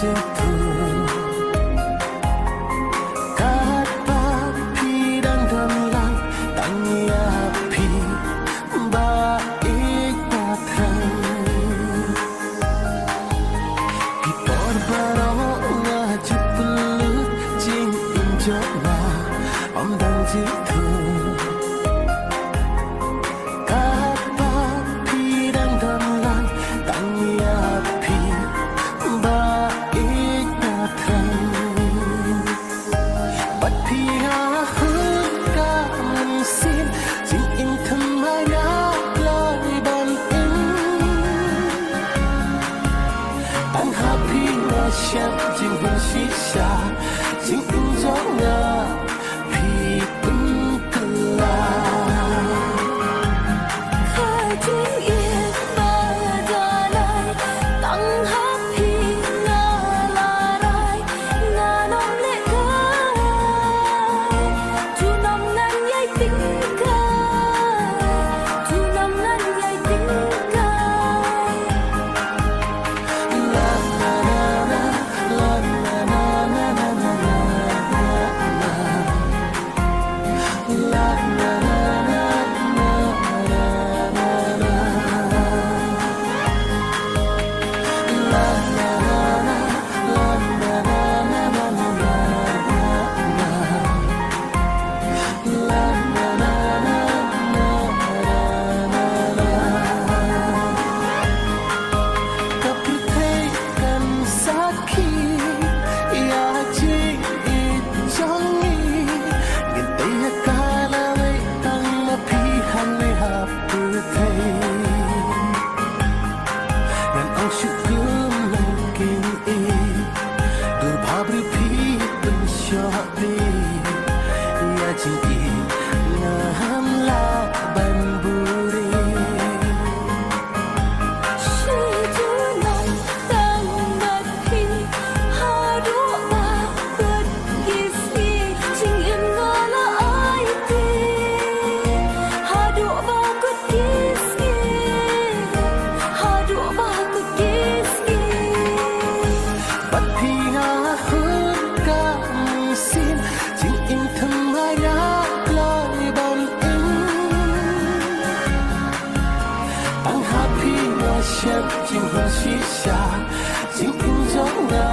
jitu kata pidang dan lang tangi api baik patang pipor barong ngajut pelut jing injokna om dan jitu kata pidang dan lang tangi api baik patangบัดพี่หาหืนกามันสิ้นจึงอินทำไมนักลอยบนอินตั้งหาพี่มาเช็บจึงเป็นชิชาจึงอินจงงาพี่เป็นกลาข้าจึงเอียดมาดาลายตั้งหาพี่นาลาลายงานอมเล็กเช็บจึงหัวชีชาจึงอินจงงา